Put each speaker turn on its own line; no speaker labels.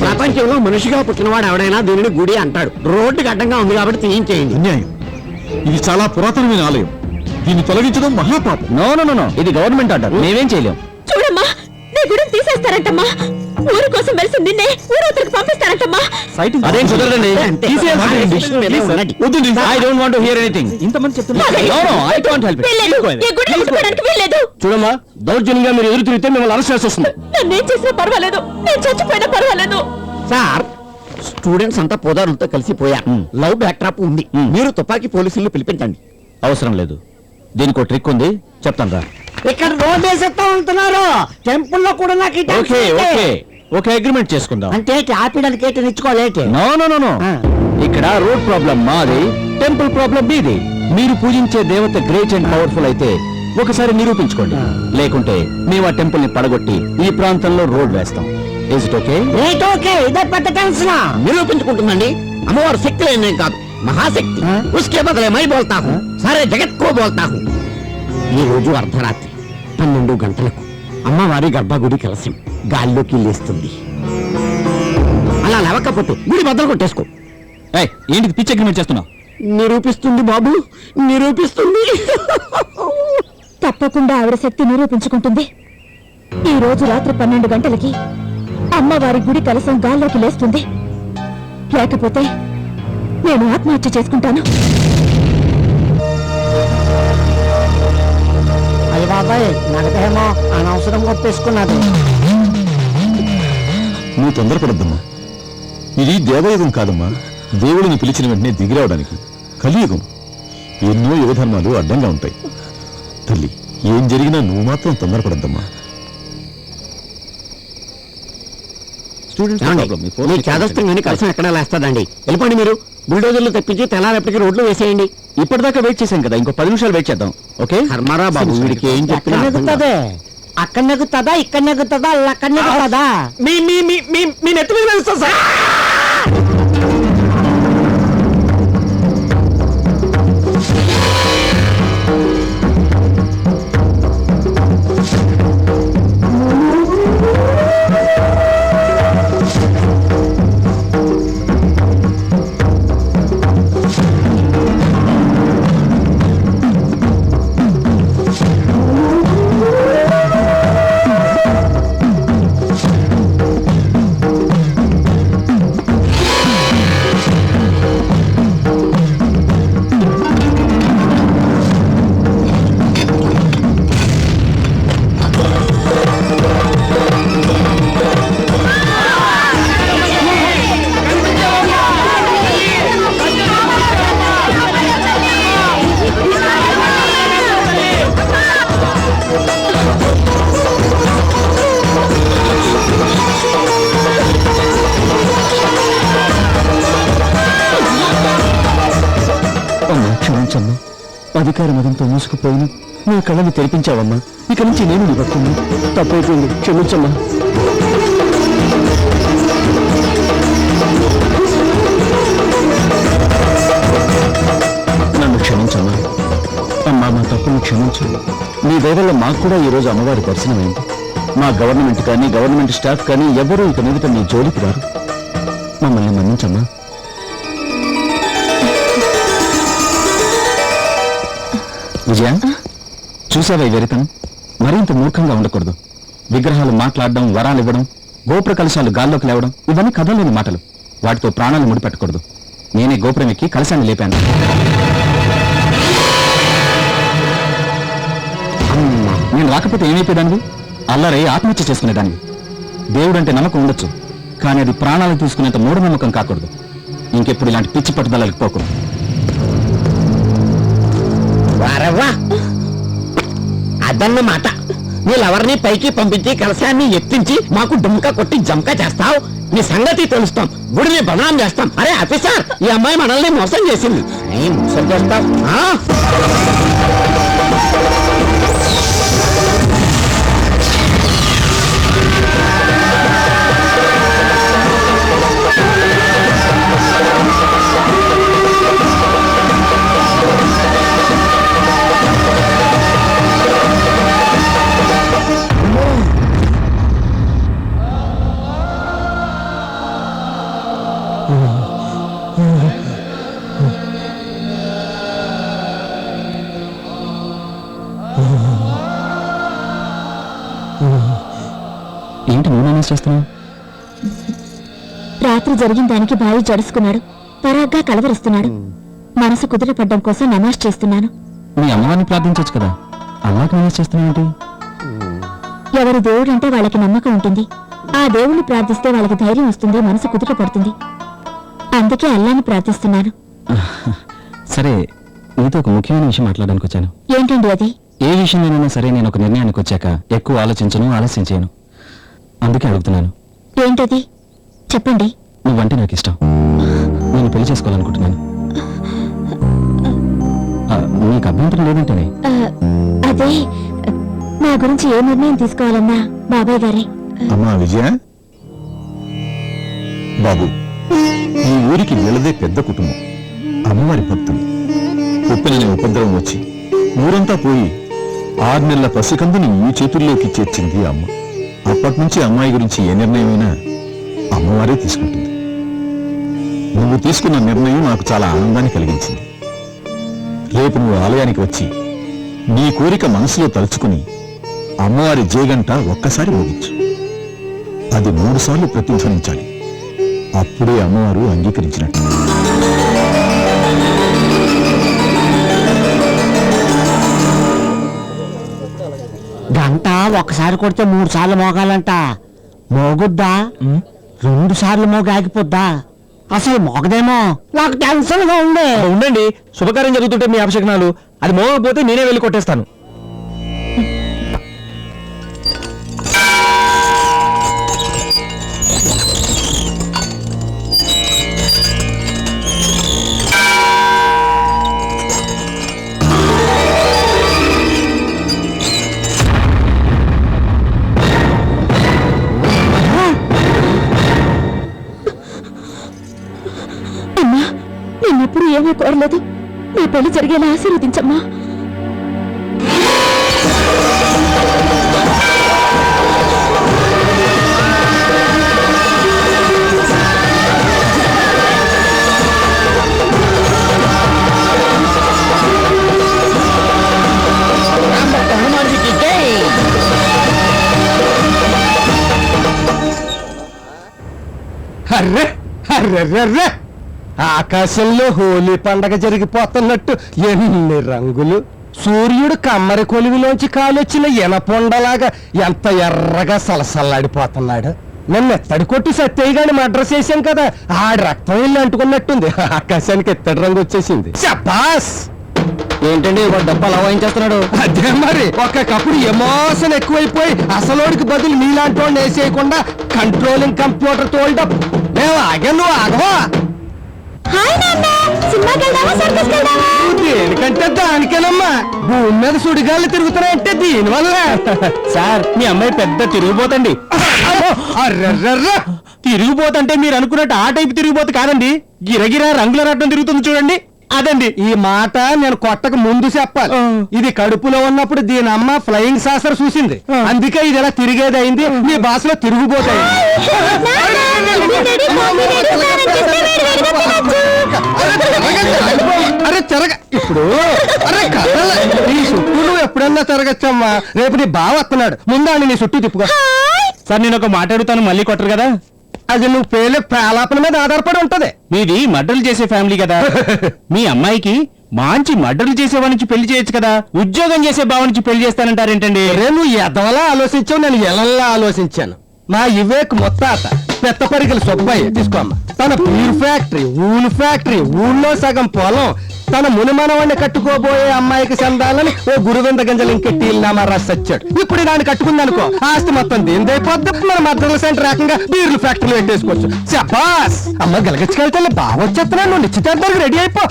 ప్రపంచంలో మనిషిగా పుట్టినవాడు ఎవడైనా దీనిని గుడి అంటాడు. రోడ్డుకి అడ్డంగా ఉంది కాబట్టి తీయించేయండి.
అన్యాయం. ఇది చాలా పురాతనమైన ఆలయం. దీన్ని తొలగించడం మహాపాపం.
నో నో నో, ఇది గవర్నమెంట్ ఆర్డర్, మేమేం చేయలేం.
చూడమ్మా, నీ గుడిని తీసేస్తారంటమ్మా. ఊరు కోసం వెలిసి నిన్నే ఊరవతలకు పంపిస్తారంటమ్మా.
అదేం కుదరదండి.
I don't want to hear anything.
ఇంతమంది చెప్తున్నారు. No, no, I can't help it.
వీల్లేదు, ఈ గుడిని ముట్టుకోవడానికి వీల్లేదు.
చూడమ్మా, దౌర్జన్యంగా మీరు ఎదురు తిరిగితే మిమ్మల్ని అరెస్ట్ చేసి వస్తుంది.
నన్నేం చేసినా పర్వాలేదు, నేను చచ్చిపోయినా పర్వాలేదు.
సార్, స్టూడెంట్స్ అంతా పోదారులతో కలిసిపోయారు. లవ్ బ్యాక్ట్రాప్ ఉంది. మీరు తుపాకీ పోలీసులు పిలిపించండి.
అవసరం లేదు. దీనికి ఒక ట్రిక్ ఉంది, చెప్తాను రా.
ఇక్కడ రోడ్ వేసేస్తా ఉంటున్నారు. టెంపుల్ లో కూడా నాకు
ఓకే ఓకే ఓకే, అగ్రిమెంట్ చేసుకుందాం.
అంటే ఆపడానికి ఏంటి నిచ్చుకోలేటే?
నో నో నో నో, ఇక్కడ రోడ్ ప్రాబ్లం మాది, టెంపుల్ ప్రాబ్లం మీది. మీరు పూజించే దేవత గ్రేట్ అండ్ పవర్ఫుల్ అయితే ఒకసారి నిరూపించుకోండి. లేకుంటే మేము ఆ టెంపుల్ ని పడగొట్టి ఈ ప్రాంతంలో రోడ్ వేస్తాం. Is it okay?
ఓకే, ఇదే పెద్ద టెన్షన్. నిరూపించుకుంటుందండి. అమ్మవారు శక్తి లేని కాదు, మహాశక్తి. ఉస్కే బదలే మై బోల్తా హూ, సారే జగత్ కో బోల్తా హూ. ఈ రోజు అర్ధరాత్రి 12 గంటలకు అమ్మవారి గర్భగుడి కలశం గాల్లోకి లేస్తుంది. అలా లేవకపోతే గుడి బద్దలు కొట్టేసుకో.
ఏంటి పిచ్ అగ్రిమెంట్ చేస్తున్నావు?
నిరూపిస్తుంది బాబు, నిరూపిస్తుంది.
తప్పకుండా ఆవిడ శక్తి నిరూపించుకుంటుంది. ఈ రోజు రాత్రి 12 గంటలకి అమ్మవారి గుడి కలశం గాల్లోకి లేస్తుంది. లేకపోతే నేను ఆత్మహత్య చేసుకుంటాను.
అయ్య బాబాయ్, నగదేమో అనవసరం కొట్టేసుకున్నది.
నువ్వు తొందరపడద్దమ్మా. ఇది దేవయుగం కాదమ్మా. దేవుడిని పిలిచిన వెంటనే దిగిరావడానికి కలియుగం. ఎన్నో యుగధర్మాలు అడ్డంగా ఉంటాయి. తల్లి, ఏం జరిగినా నువ్వు మాత్రం తొందరపడద్దమ్మా.
చేదస్తంగాని కలసం ఎక్కడ లేస్తాదండి. వెళ్ళిపోండి మీరు. బుల్డోజర్లు తెప్పించి తెల్లారెప్పటికి రోడ్లు వేసేయండి.
ఇప్పటిదాకా వెయిట్ చేశాం కదా, ఇంకో 10 నిమిషాలు వెయిట్ చేద్దాం. ఓకే?
కర్మారా బాబు, వీడికి ఏం చెప్పినా అక్కడ నెగుతుందా, ఇక్కడ నెగుతుందా, అక్కడ నెగుతుందా? మీ నెత్తి మీద వేస్తా సార్.
క్షమించమ్మా, అధికార మదంతో మూసుకుపోయిన నా కళ్ళని తెరిపించావమ్మా. ఇక నుంచి నేను నీ భక్తుని. తప్పైపోయింది, క్షమించమ్మా. నన్ను క్షమించమ్మా. అమ్మా, మా తప్పును క్షమించు. నీ దయవల్ల మాకు కూడా ఈరోజు అమ్మవారి దర్శనమైంది. మా గవర్నమెంట్ కానీ గవర్నమెంట్ స్టాఫ్ కానీ ఎవరూ ఇక మీదట నీ జోలికి రారు. మమ్మల్ని మన్నించమ్మా. విజయ, చూసావా ఈ వెరితనం? మరింత మూర్ఖంగా ఉండకూడదు. విగ్రహాలు మాట్లాడడం, వరాలు ఇవ్వడం, గోపుర కలశాలు గాల్లోకి లేవడం, ఇవన్నీ కథల్లోని మాటలు. వాటితో ప్రాణాలు ముడిపెట్టకూడదు. నేనే గోపురం ఎక్కి కలశాన్ని లేపాను. నేను రాకపోతే ఏమైపోయేదానివి? అల్లరై ఆత్మహత్య చేసుకునేదానివి. దేవుడంటే నమ్మకం ఉండొచ్చు, కానీ అది ప్రాణాలు తీసుకునేంత మూఢనమ్మకం కాకూడదు. ఇంకెప్పుడు ఇలాంటి పిచ్చి పట్టుదలకి పోకూడదు.
అదన్నమాట. వీళ్ళెవరిని పైకి పంపించి కలశాన్ని ఎత్తించి మాకు డుమ్కా కొట్టి జంకా చేస్తావు. నీ సంగతి తెలుస్తాం, గుడిని బదనాం చేస్తాం. అరే ఆఫీసర్, ఈ అమ్మాయి మనల్ని మోసం చేసింది. మోసం చేస్తావు?
ఏంటి నువ్వు మేనేజ్ చేస్తున్నావు?
రాత్రి జరిగిన దానికి బావి జడుసుకున్నాడు, పరాగ్గా కలవరిస్తున్నాడు. మనసు కుదిరపడ్డం కోసం నమాజ్ చేస్తున్నాను.
మీ అమ్మవారిని ప్రార్థించవచ్చు కదా, అల్లాకి మేనేజ్ చేస్తున్నావు ఏంటి?
ఎవరి దేవుడంటే వాళ్ళకి నమ్మకం ఉంటుంది. ఆ దేవుణ్ణి ప్రార్థిస్తే వాళ్ళకి ధైర్యం వస్తుంది, మనసు కుదుటపడుతుంది. అందుకే అల్లాని ప్రార్థిస్తున్నాను.
సరే, నీతో ఒక ముఖ్యమైన విషయం మాట్లాడడానికి వచ్చాను.
ఏంటండి అది?
ఏ విషయంలోనైనా సరే నేను ఒక నిర్ణయానికి వచ్చాక ఎక్కువ ఆలోచించను, ఆలస్యం చేయను. అందుకే అడుగుతున్నాను.
ఏంటది? చెప్పండి.
నువ్వంటే నాకు ఇష్టం. నేను పెళ్లి చేసుకోవాలనుకుంటున్నాను. నీకు అభ్యంతరం లేదంటేనే.
అదే, నా గురించి ఏ నిర్ణయం తీసుకోవాలన్నా బాబాయ్ గారే.
అమ్మా విజయ, బాబు, ఈ ఊరికి వీళ్ళదే పెద్ద కుటుంబం. అమ్మవారి భక్తులు. ఉప్పినని ఉపద్రవం వచ్చి ఊరంతా పోయి 6 నెలల పసికందుని ఈ చేతుల్లోకి చేర్చింది అమ్మ. అప్పటి నుంచి అమ్మాయి గురించి ఏ నిర్ణయమైనా అమ్మవారే తీసుకుంటుంది. నువ్వు తీసుకున్న నిర్ణయం నాకు చాలా ఆనందాన్ని కలిగించింది. రేపు నువ్వు ఆలయానికి వచ్చి నీ కోరిక మనసులో తలుచుకుని అమ్మవారి జేగంట ఒక్కసారి మోగించు. అది 3 సార్లు ప్రతిధ్వనించాలి. అప్పుడే అమ్మవారు అంగీకరించినట్టు.
గంట ఒక్కసారి కొడితే 3 సార్లు మోగాలంట. మోగుద్దా? 2 సార్లు మోగి ఆగిపోద్దా? అసలు మోగదేమో. నాకు టెన్షన్ గా ఉండే.
ఉండండి, శుభకార్యం జరుగుతుంటే మీ అపశకనాలు. అది మోగకపోతే నేనే వెళ్ళి కొట్టేస్తాను.
అమ్మా, నిన్నెప్పుడు ఏమీ కోరలేదు. నీ పెళ్లి జరిగేలా ఆశీర్వదించమ్మా.
హనుమాన్జీకి జై.
అర్రే అర్రెర్రెర్రె, ఆకాశంలో హోలీ పండగ జరిగిపోతున్నట్టు ఎన్ని రంగులు! సూర్యుడు కమ్మరి కొలివిలోంచి కాలొచ్చిన ఎనపొండలాగా ఎంత ఎర్రగా సలసల్లాడిపోతున్నాడు. నన్ను ఎత్తడి కొట్టి సత్తయ్య గాని మడ్రస్ చేశాం కదా, ఆడి రక్తం ఇల్లు అంటుకున్నట్టుంది. ఆకాశానికి ఎత్తడి రంగు వచ్చేసింది. శబాస్!
ఏంటండి వాడు డబ్బా అలా వాయించేస్తున్నాడు?
అదే మరి, ఒక్కొక్కప్పుడు ఎమోషన్ ఎక్కువైపోయి అసలోడికి బదులు నీలాంటి వాడిని వేసేయకుండా కంట్రోలింగ్ కంప్యూటర్ తోల్డప్. మేము ఆగా, నువ్వు ఆగవా? దేనికంటే దానికేనమ్మా. భూమి మీద సుడిగాళ్ళు తిరుగుతున్నాయంటే దీనివల్ల.
సార్, మీ అమ్మాయి పెద్ద తిరిగిపోతండి.
అర్రర్రర్ర,
తిరిగిపోతంటే మీరు అనుకున్నట్టు ఆ టైపు తిరిగిపోతే కాదండి, గిరగిరా రంగుల రట్టం తిరుగుతుంది చూడండి, అదండి.
ఈ మాట నేను కొట్టక ముందు చెప్పాలి. ఇది కడుపులో ఉన్నప్పుడు దీని అమ్మ ఫ్లయింగ్ సాసర్ చూసింది, అందుకే ఇది ఇలా తిరిగేది అయింది. మీ భాషలో తిరిగిపోతాయి. అరే తిరగ ఇప్పుడు. అరే కదల, నీ చుట్టూ నువ్వు ఎప్పుడన్నా తిరగచ్చమ్మా. రేపు నీ బావ వస్తున్నాడు, ముందు నీ చుట్టూ తిప్పుకో.
సార్, నేను ఒక మాట అడుగుతాను, మళ్ళీ కొట్టరు కదా?
అది నువ్వు పేలే పేలాపన మీద ఆధారపడి ఉంటది.
మీది మర్డర్లు చేసే ఫ్యామిలీ కదా. మీ అమ్మాయికి మంచి మర్డర్లు చేసేవాడి నుంచి పెళ్లి చేయొచ్చు కదా, ఉద్యోగం చేసే బావ నుంచి పెళ్లి చేస్తానంటారేంటండి?
అరే నువ్వు ఎదవలా ఆలోచించావు, నేను ఎలల్లా ఆలోచించాను. మా వివేక్ మొత్తాత పెత్తపరికల సుబ్బయ్య తీసుకోమ్మ, తన ప్యూర్ ఫ్యాక్టరీ, ఊలు ఫ్యాక్టరీ, ఊళ్ళో సగం పొలం, తన మునిమనవాడిని కట్టుకోబోయే అమ్మాయికి చెందాలని ఓ గురువింద గంజలు ఇంకెట్టి ఇల్లామా రాసొచ్చాడు. ఇప్పుడు దాన్ని కట్టుకుందనుకో, ఆస్తి మొత్తం దేనిదైపోద్ది. మన మద్దతుల సెంటర్ ఏకంగా బీర్లు ఫ్యాక్టరీలో పెట్టేసుకోవచ్చు. శబాస్! అమ్మ గెలగచ్చుకెళ్తే బాగా వచ్చేస్తున్నా, నువ్వు నిశ్చితార్థానికి రెడీ అయిపో.